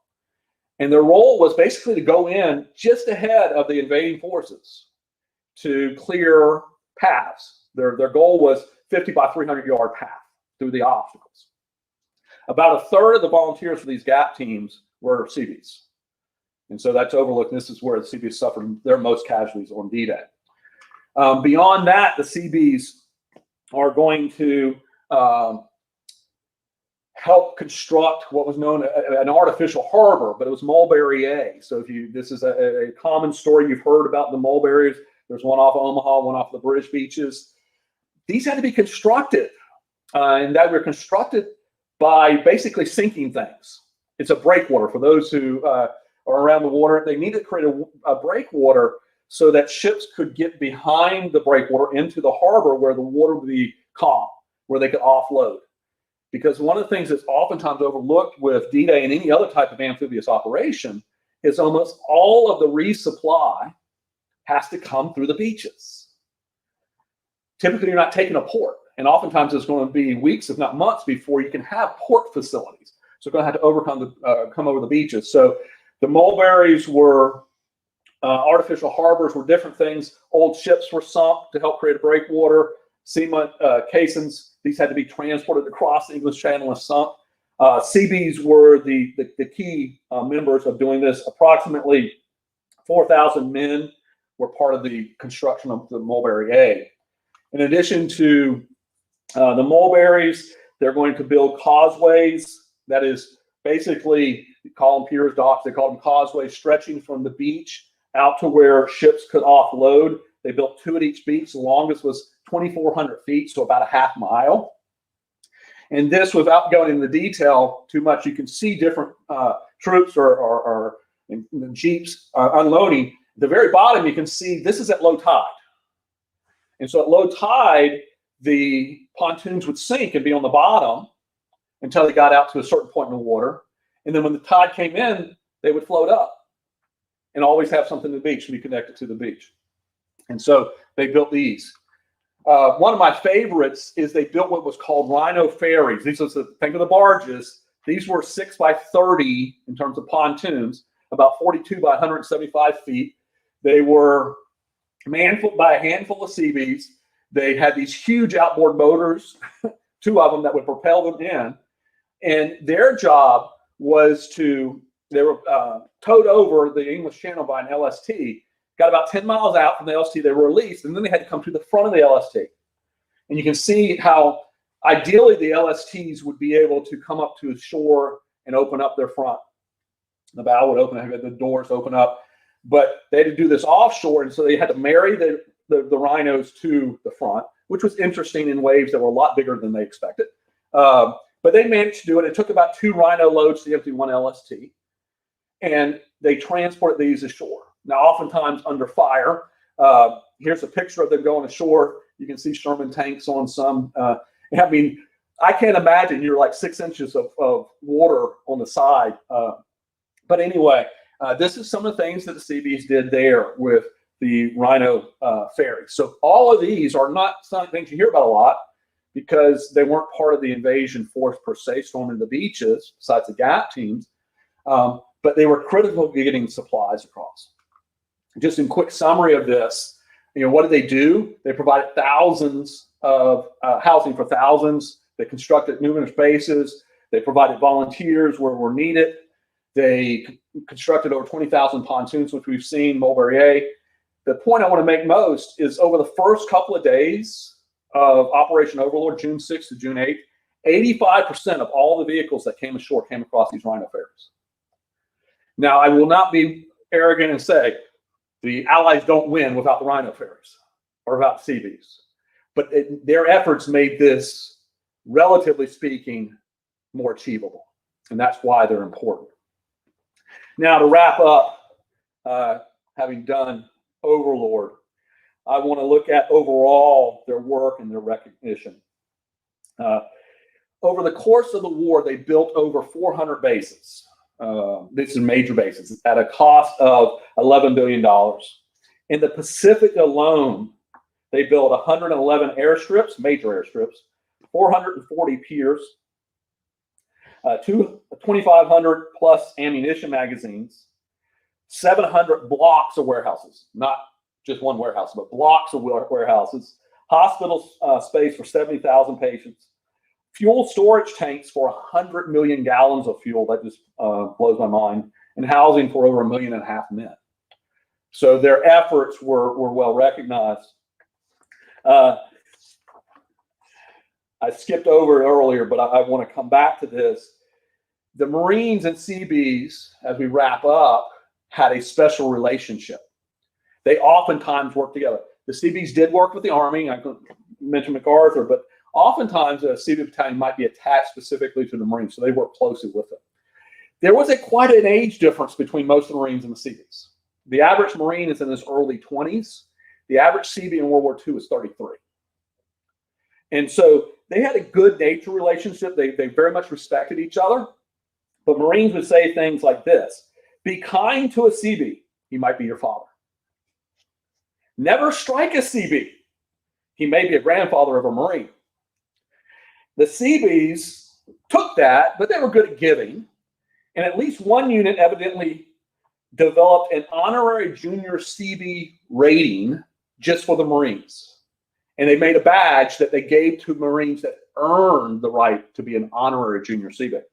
And their role was basically to go in just ahead of the invading forces to clear paths. Their goal was 50 by 300 yard path through the obstacles. About a third of the volunteers for these Gap teams were Seabees. And so that's overlooked. This is where the Seabees suffered their most casualties on D-Day. Beyond that, the Seabees are going to help construct what was known as an artificial harbor, but it was Mulberry A. So this is a common story you've heard about the mulberries. There's one off of Omaha, one off the British beaches. These had to be constructed, and that were constructed by basically sinking things. It's a breakwater. For those who are around the water, they need to create a breakwater so that ships could get behind the breakwater into the harbor where the water would be calm, where they could offload. Because one of the things that's oftentimes overlooked with D-Day and any other type of amphibious operation is almost all of the resupply has to come through the beaches. Typically, you're not taking a port, and oftentimes it's going to be weeks, if not months, before you can have port facilities. So you're going to have to come over the beaches. So the mulberries were artificial harbors, were different things. Old ships were sunk to help create a breakwater. Cement caissons, these had to be transported across the English Channel and sunk. Seabees were the key members of doing this. Approximately 4,000 men were part of the construction of the Mulberry A. In addition to the mulberries, they're going to build causeways. That is basically, they call them piers, docks, they call them causeways, stretching from the beach out to where ships could offload. They built 2 at each beach. The longest was 2,400 feet, so about a half mile. And this, without going into detail too much, you can see different troops or jeeps unloading. At the very bottom, you can see this is at low tide. And so at low tide, the pontoons would sink and be on the bottom until they got out to a certain point in the water. And then when the tide came in, they would float up and always have something to the beach and be connected to the beach. And so they built these. One of my favorites is they built what was called Rhino ferries. These are think of the barges. These were 6 by 30 in terms of pontoons, about 42 by 175 feet. They were manned by a handful of Seabees. They had these huge outboard motors, 2 of them that would propel them in. And their job was they were towed over the English Channel by an LST. Got about 10 miles out from the LST, they were released, and then they had to come to the front of the LST. And you can see how ideally the LSTs would be able to come up to the shore and open up their front. The bow would open, the doors open up. But they had to do this offshore, and so they had to marry the rhinos to the front, which was interesting in waves that were a lot bigger than they expected. But they managed to do it. It took about 2 rhino loads to empty 1 LST, and they transport these ashore. Now, oftentimes under fire. Here's a picture of them going ashore. You can see Sherman tanks on some. I mean, I can't imagine you're like 6 inches of water on the side. But anyway, this is some of the things that the Seabees did there with the Rhino ferry. So all of these are not some things you hear about a lot because they weren't part of the invasion force per se, storming the beaches, besides the GAP teams. But they were critical to getting supplies across. Just in quick summary of this, what did they do? They provided thousands of housing for thousands. They constructed numerous bases. They provided volunteers where were needed. They constructed over 20,000 pontoons, which we've seen, Mulberry A. The point I want to make most is over the first couple of days of Operation Overlord, June 6th to June 8th, 85% of all the vehicles that came ashore came across these Rhino ferries. Now, I will not be arrogant and say the Allies don't win without the Rhino ferries or without Seabees, but their efforts made this, relatively speaking, more achievable, and that's why they're important. Now, to wrap up, having done Overlord, I want to look at overall their work and their recognition. Over the course of the war, they built over 400 bases. These are major bases at a cost of $11 billion. In the Pacific alone, they built 111 airstrips, major airstrips, 440 piers, 2,500 plus ammunition magazines, 700 blocks of warehouses, not just one warehouse, but blocks of warehouses, hospital space for 70,000 patients, fuel storage tanks for 100 million gallons of fuel. That just blows my mind. And housing for over 1.5 million men. So their efforts were well recognized. I skipped over it earlier, but I want to come back to this. The Marines and Seabees, as we wrap up, had a special relationship. They oftentimes worked together. The Seabees did work with the Army. I mentioned MacArthur, but oftentimes a Seabee battalion might be attached specifically to the Marines, so they worked closely with them. There was quite an age difference between most of the Marines and the Seabees. The average Marine is in his early 20s. The average Seabee in World War II is 33. And so they had a good nature relationship. They very much respected each other. But Marines would say things like this: be kind to a Seabee, he might be your father. Never strike a Seabee, he may be a grandfather of a Marine. The Seabees took that, but they were good at giving. And at least one unit evidently developed an honorary junior Seabee rating just for the Marines. And they made a badge that they gave to Marines that earned the right to be an honorary junior Seabee.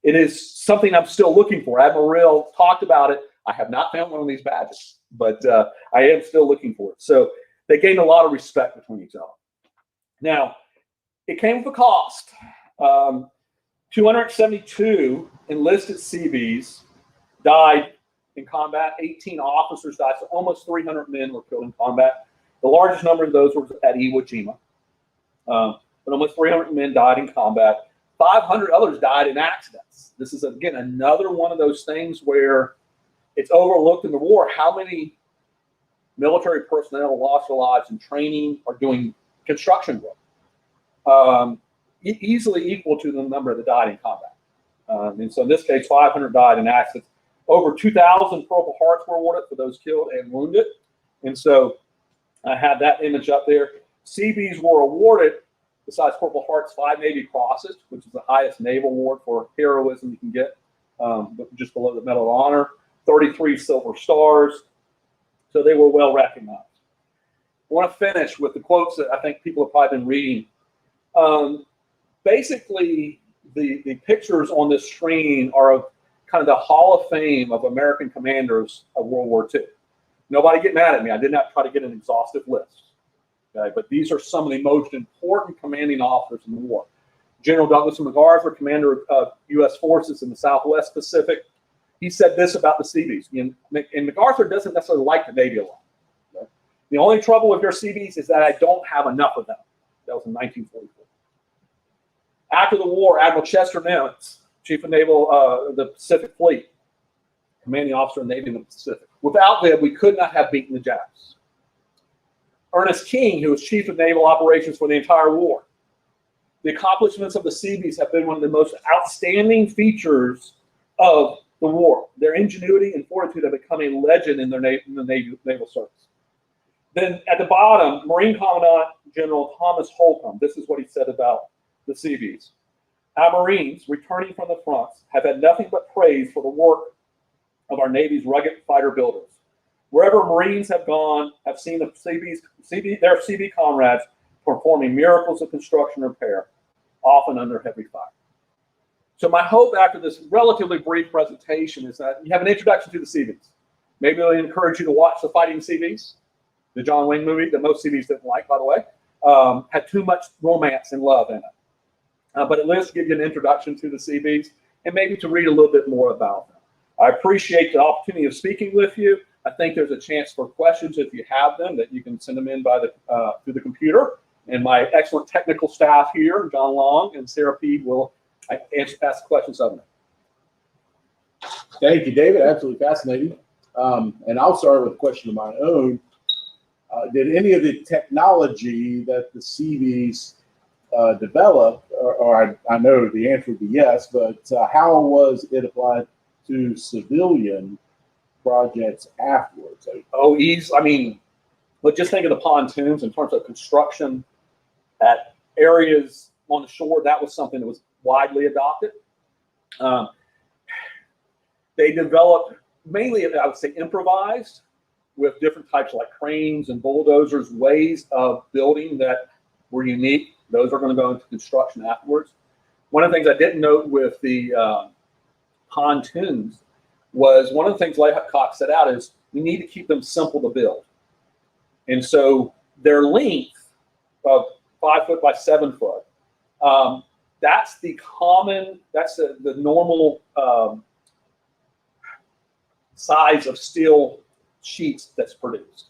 It is something I'm still looking for. Admiral Rill talked about it. I have not found one of these badges, but I am still looking for it. So they gained a lot of respect between each other. Now, it came with a cost. 272 enlisted Seabees died in combat. 18 officers died, so almost 300 men were killed in combat. The largest number of those was at Iwo Jima. But almost 300 men died in combat. 500 others died in accidents. This is, again, another one of those things where it's overlooked in the war how many military personnel lost their lives in training or doing construction work. Easily equal to the number that died in combat. And so in this case, 500 died in accidents. Over 2,000 Purple Hearts were awarded for those killed and wounded. And so I have that image up there. Seabees were awarded, besides Purple Hearts, 5 Navy Crosses, which is the highest naval award for heroism you can get, just below the Medal of Honor, 33 Silver Stars. So they were well recognized. I want to finish with the quotes that I think people have probably been reading. Basically, the pictures on this screen are of kind of the Hall of Fame of American commanders of World War II. Nobody get mad at me. I did not try to get an exhaustive list. Okay? But these are some of the most important commanding officers in the war. General Douglas MacArthur, commander of U.S. forces in the Southwest Pacific. he said this about the Seabees. And MacArthur doesn't necessarily like the Navy a lot. Okay? The only trouble with your Seabees is that I don't have enough of them. That was in 1944. After the war, Admiral Chester Nimitz, Chief of Naval, the Pacific Fleet, commanding officer of the Navy in the Pacific. Without them, we could not have beaten the Japs. Ernest King, who was Chief of Naval Operations for the entire war. The accomplishments of the Seabees have been one of the most outstanding features of the war. Their ingenuity and fortitude have become a legend in the naval service. Then at the bottom, Marine Commandant General Thomas Holcomb, this is what he said about the Seabees. Our Marines, returning from the fronts, have had nothing but praise for the work of our Navy's rugged fighter builders. Wherever Marines have gone, have seen the their Seabee comrades performing miracles of construction and repair, often under heavy fire. So my hope after this relatively brief presentation is that you have an introduction to the Seabees. Maybe I'll encourage you to watch The Fighting Seabees, the John Wayne movie that most Seabees didn't like, by the way. Had too much romance and love in it. But at least give you an introduction to the Seabees and maybe to read a little bit more about them. I appreciate the opportunity of speaking with you. I think there's a chance for questions if you have them, that you can send them in by through the computer. And my excellent technical staff here, John Long and Sarah Peed, will ask questions of them. Thank you, David. Absolutely fascinating. And I'll start with a question of my own. Did any of the technology that the Seabees developed, or I know the answer would be yes, but how was it applied to civilian projects afterwards? Oh, I mean, but just think of the pontoons in terms of construction at areas on the shore. That was something that was widely adopted. They developed mainly, I would say, improvised with different types like cranes and bulldozers, ways of building that were unique. Those are going to go into construction afterwards. One of the things I didn't note with the pontoons was one of the things Laycock set out is we need to keep them simple to build. And so their length of 5 foot by 7 foot, that's the normal size of steel sheets that's produced.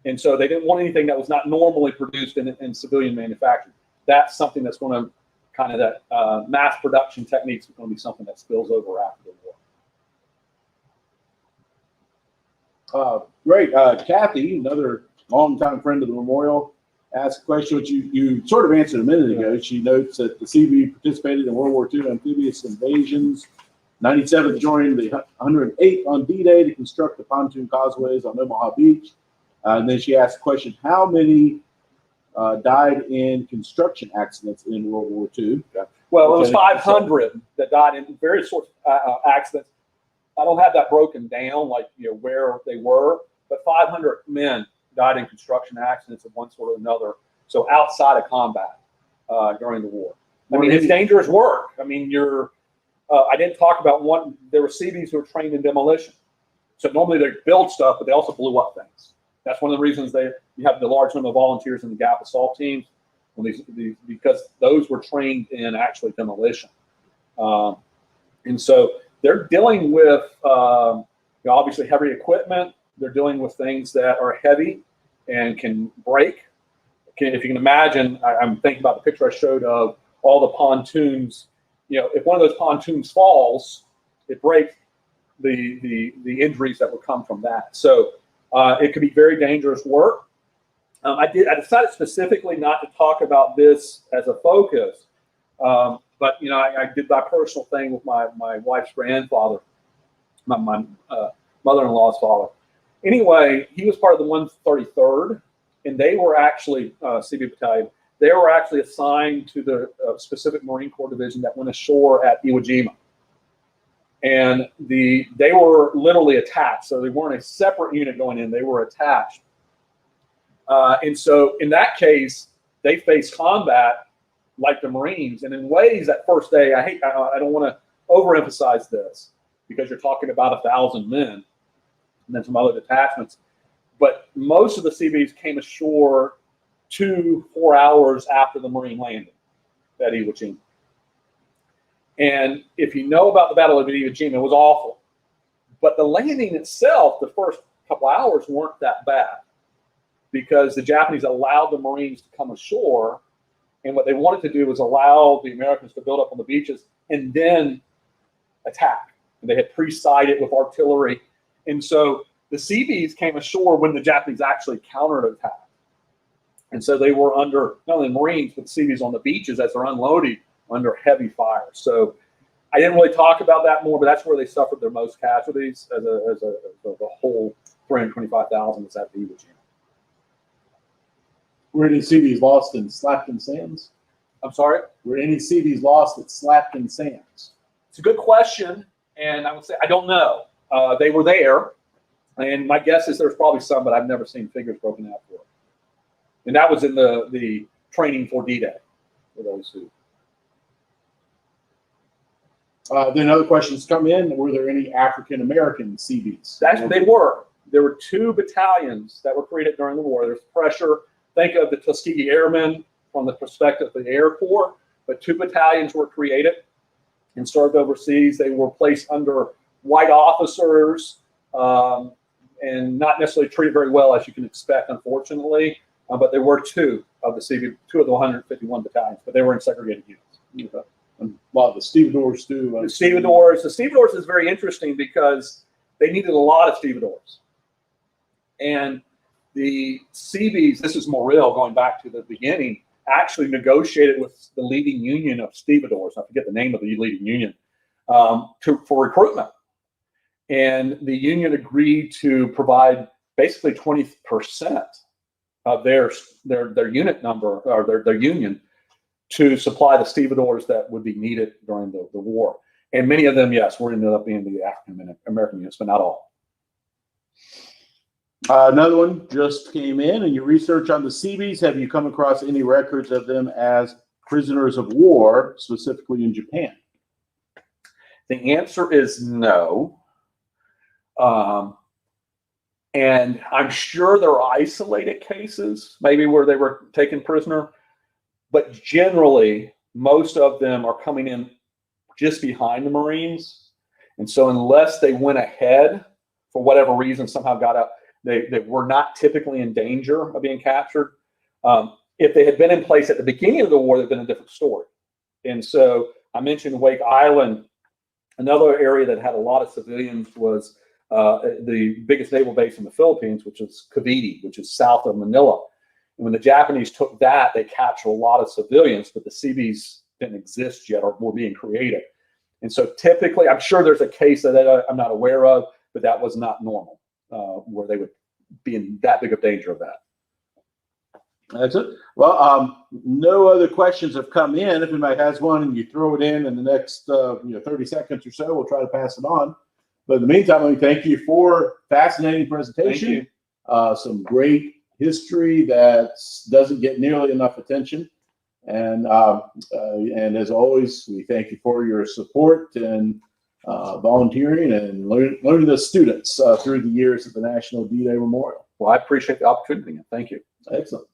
And so they didn't want anything that was not normally produced in civilian manufacturing. That's something that's going to kind of that mass production techniques is going to be something that spills over after the war. Great. Kathy, another longtime friend of the memorial, asked a question which you sort of answered a minute ago. She notes that the Seabee participated in World War II amphibious invasions. 97th joined the 108th on D-Day to construct the pontoon causeways on Omaha Beach. And then she asked the question, how many died in construction accidents in World War II? Well, it was 500 that died in various sorts of accidents. I don't have that broken down, like where they were, but 500 men died in construction accidents of one sort or another. So outside of combat during the war. I mean, it's dangerous work. I mean, I didn't talk about one. There were Seabees who were trained in demolition. So normally they build stuff, but they also blew up things. That's one of the reasons you have the large number of volunteers in the Gap assault teams, because those were trained in actually demolition. And so they're dealing with obviously heavy equipment. They're dealing with things that are heavy and can break. If you can imagine, I'm thinking about the picture I showed of all the pontoons. If one of those pontoons falls, it breaks the injuries that would come from that. So it could be very dangerous work. I decided specifically not to talk about this as a focus, but I did my personal thing with my wife's grandfather, my mother-in-law's father. Anyway, he was part of the 133rd, and they were actually Seabee Battalion. They were actually assigned to the specific Marine Corps division that went ashore at Iwo Jima. And they were literally attached. So they weren't a separate unit going in. They were attached. And so in that case, they faced combat like the Marines. And in ways that first day, I don't want to overemphasize this because you're talking about 1,000 men and then some other detachments. But most of the Seabees came ashore 2-4 hours after the Marine landing at Iwo Jima. And if you know about the Battle of Iwo Jima, it was awful. But the landing itself, the first couple hours weren't that bad because the Japanese allowed the Marines to come ashore. And what they wanted to do was allow the Americans to build up on the beaches and then attack. And they had pre-sighted with artillery. And so the Seabees came ashore when the Japanese actually counterattacked. And so they were under, not only Marines, but Seabees on the beaches as they're unloading under heavy fire. So I didn't really talk about that more, but that's where they suffered their most casualties as the whole 325,000 was at the Iwo Jima. Were any Seabees lost in Slapton Sands? I'm sorry? Were any Seabees lost at Slapton Sands? It's a good question, and I would say I don't know. They were there, and my guess is there's probably some, but I've never seen figures broken out for it. And that was in the training for D-Day for those who. Then other questions come in. Were there any African American Seabees? They were. There were 2 battalions that were created during the war. There's pressure. Think of the Tuskegee Airmen from the perspective of the Air Corps, but 2 battalions were created and served overseas. They were placed under white officers and not necessarily treated very well, as you can expect, unfortunately. But there were 2 of the Seabees, 2 of the 151 battalions, but they were in segregated units. Okay. And a lot of the stevedores too. The stevedores is very interesting because they needed a lot of stevedores. And the Seabees, this is Morrill going back to the beginning, actually negotiated with the leading union of stevedores. I forget the name of the leading union for recruitment. And the union agreed to provide basically 20% of their unit number or their union to supply the stevedores that would be needed during the war. And many of them, yes, were ended up being the African American units, but not all. Another one just came in. In your research on the Seabees, have you come across any records of them as prisoners of war, specifically in Japan? The answer is no. And I'm sure there are isolated cases, maybe where they were taken prisoner, but generally, most of them are coming in just behind the Marines. And so unless they went ahead, for whatever reason, somehow got out, they were not typically in danger of being captured. If they had been in place at the beginning of the war, they'd been a different story. And so I mentioned Wake Island. Another area that had a lot of civilians was the biggest naval base in the Philippines, which is Cavite, which is south of Manila. And when the Japanese took that, they captured a lot of civilians, but the Seabees didn't exist yet or were being created. And so typically, I'm sure there's a case that I'm not aware of, but that was not normal, where they would be in that big of danger of that. That's it. Well, no other questions have come in. If anybody has one and you throw it in the next 30 seconds or so, we'll try to pass it on. But in the meantime, let me thank you for fascinating presentation. Some great history that doesn't get nearly enough attention. And as always, we thank you for your support and volunteering and learning the students through the years at the National D-Day Memorial. Well, I appreciate the opportunity. Thank you. Excellent.